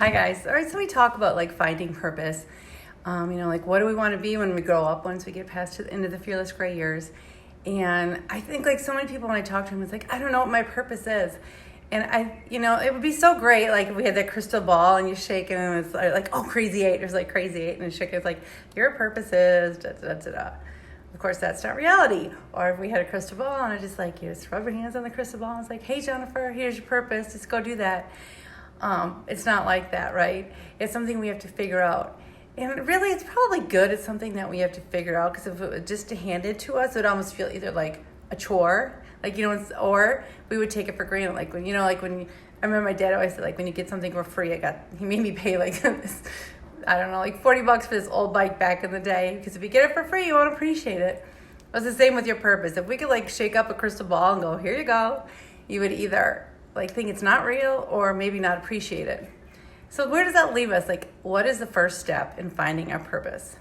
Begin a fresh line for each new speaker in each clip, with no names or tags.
Hi guys. All right, so we talk about like finding purpose. Like what do we want to be when we grow up once we get past to the end of the fearless gray years? And I think like so many people when I talk to them, it's like, I don't know what my purpose is. And it would be so great like if we had that crystal ball and you shake it and it's like, oh, crazy eight. There's like crazy eight and you shake it. It's like, your purpose is da da da da. Of course, that's not reality. Or if we had a crystal ball and I just like, you just rub your hands on the crystal ball and it's like, hey, Jennifer, here's your purpose. Just go do that. It's not like that, right? It's something we have to figure out. And really, it's probably good. It's something that we have to figure out because if it was just handed to us, it would almost feel either like a chore, or we would take it for granted. Like when, I remember my dad always said, like, when you get something for free, he made me pay like this, I don't know, like $40 for this old bike back in the day. Because if you get it for free, you won't appreciate it. It's the same with your purpose. If we could like shake up a crystal ball and go, here you go, you would either like think it's not real or maybe not appreciate it. So where does that leave us? Like, what is the first step in finding our purpose?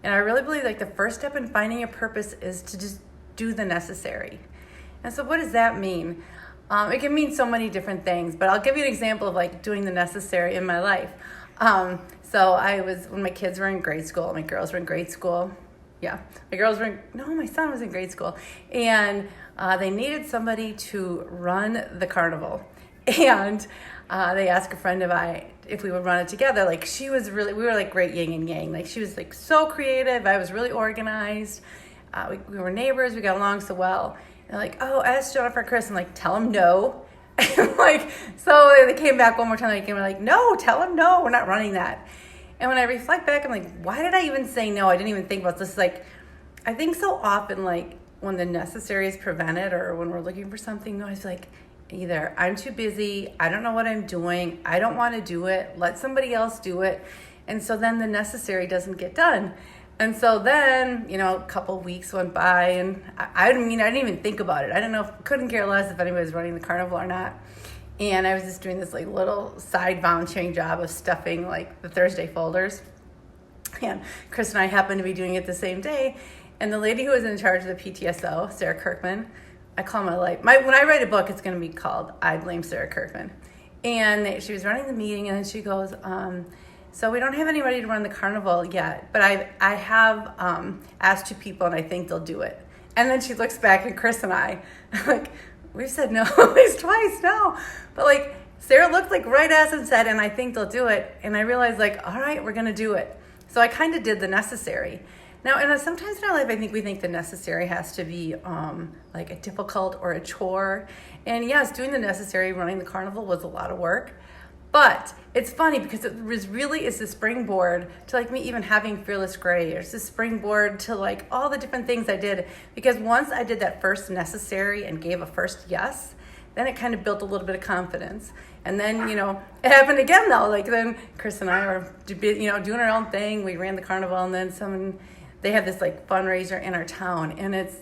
And I really believe like the first step in finding a purpose is to just do the necessary. And so what does that mean? It can mean so many different things, but I'll give you an example of like doing the necessary in my life. So when my kids were in grade school, my girls were in grade school. Yeah, my son was in grade school. And they needed somebody to run the carnival. And they asked a friend of mine if we would run it together. Like we were like great yin and yang. Like she was like so creative. I was really organized. We were neighbors. We got along so well. And they're like, oh, ask Jennifer and Chris. And like, tell them no. And so they came back one more time. They came and like, no, tell them no. We're not running that. And when I reflect back, I'm like, why did I even say no? I didn't even think about this. Like, I think so often, like, when the necessary is prevented or when we're looking for something, no, I was like, either I'm too busy, I don't know what I'm doing, I don't want to do it, let somebody else do it. And so then the necessary doesn't get done. And so then, a couple of weeks went by and I didn't even think about it. Couldn't care less if anybody was running the carnival or not. And I was just doing this like little side volunteering job of stuffing like the Thursday folders. And Chris and I happened to be doing it the same day. And the lady who was in charge of the PTSO, Sarah Kirkman, I call my life. When I write a book, it's going to be called I Blame Sarah Kirkman. And she was running the meeting and then she goes, so we don't have anybody to run the carnival yet, but I have asked 2 people and I think they'll do it. And then she looks back at Chris and I, like, we've said no at least twice now. But like Sarah looked like right as and said, and I think they'll do it. And I realized like, all right, we're going to do it. So I kind of did the necessary. Now, and sometimes in our life, I think we think the necessary has to be like a difficult or a chore. And yes, doing the necessary, running the carnival was a lot of work. But it's funny because it's the springboard to like me even having Fearless Gray. It's the springboard to like all the different things I did. Because once I did that first necessary and gave a first yes, then it kind of built a little bit of confidence. And then, it happened again though. Like then Chris and I were, doing our own thing. We ran the carnival and then they have this like fundraiser in our town and it's,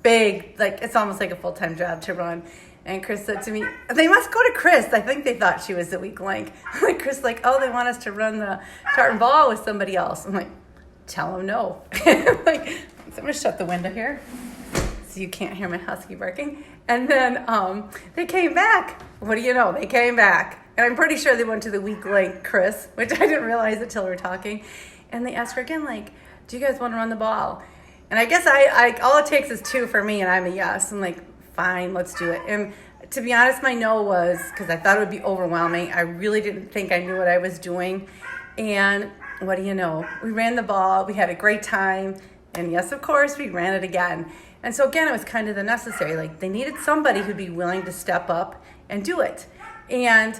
big, like it's almost like a full-time job to run. And Chris said to me, they must go to Chris. I think they thought she was the weak link. Like Chris like, oh, they want us to run the tartan ball with somebody else. I'm like, tell them no. So I'm going to shut the window here so you can't hear my husky barking. And then they came back. What do you know? They came back. And I'm pretty sure they went to the weak link, Chris, which I didn't realize until we were talking. And they asked her again, like, do you guys want to run the ball? And I guess I all it takes is 2 for me and I'm a yes. I'm like, fine, let's do it. And to be honest, my no was because I thought it would be overwhelming. I really didn't think I knew what I was doing. And what do you know? We ran the ball. We had a great time. And yes, of course, we ran it again. And so again, it was kind of the necessary. Like they needed somebody who'd be willing to step up and do it. And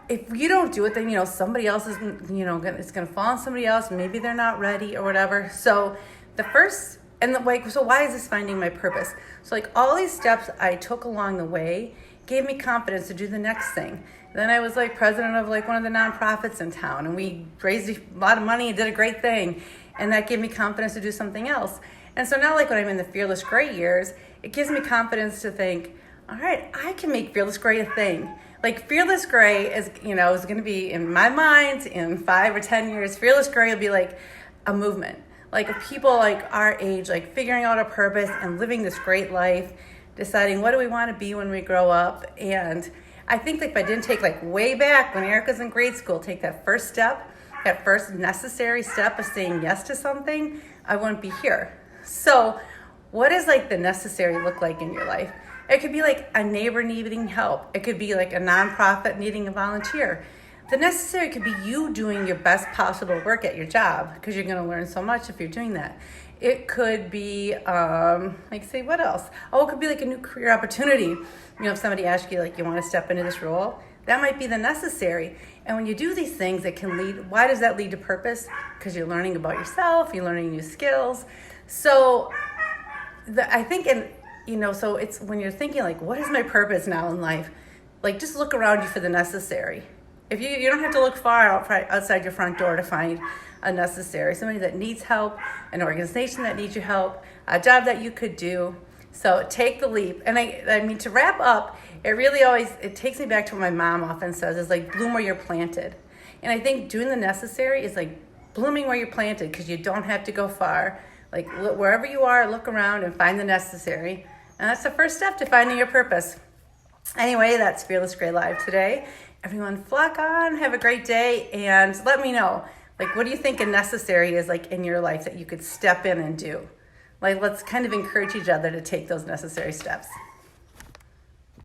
if you don't do it, then, somebody else is, it's going to fall on somebody else. Maybe they're not ready or whatever. So so why is this finding my purpose? So like all these steps I took along the way gave me confidence to do the next thing. Then I was like president of like one of the nonprofits in town and we raised a lot of money and did a great thing. And that gave me confidence to do something else. And so now like when I'm in the Fearless Gray years, it gives me confidence to think, all right, I can make Fearless Gray a thing. Like Fearless Gray is, is going to be in my mind in 5 or 10 years, Fearless Gray will be like a movement. Like people like our age, like figuring out a purpose and living this great life, deciding what do we want to be when we grow up. And I think like if I didn't take like way back when Erica's in grade school, take that first step, that first necessary step of saying yes to something, I wouldn't be here. So what does like the necessary look like in your life? It could be like a neighbor needing help. It could be like a nonprofit needing a volunteer. The necessary could be you doing your best possible work at your job, because you're going to learn so much if you're doing that. It could be, like say, what else? Oh, it could be like a new career opportunity. You know, if somebody asks you, like, you want to step into this role, that might be the necessary. And when you do these things, it can lead, why does that lead to purpose? Because you're learning about yourself, you're learning new skills. So I think, so it's when you're thinking, like, what is my purpose now in life? Like, just look around you for the necessary. If you don't have to look far outside your front door to find a necessary, somebody that needs help, an organization that needs your help, a job that you could do. So take the leap. And I mean, to wrap up, it takes me back to what my mom often says, is like, bloom where you're planted. And I think doing the necessary is like blooming where you're planted, because you don't have to go far. Like, wherever you are, look around and find the necessary. And that's the first step to finding your purpose. Anyway, that's Fearless Gray Live today. Everyone flock on, have a great day, and let me know, like, what do you think a necessary is like in your life that you could step in and do? Like, let's kind of encourage each other to take those necessary steps.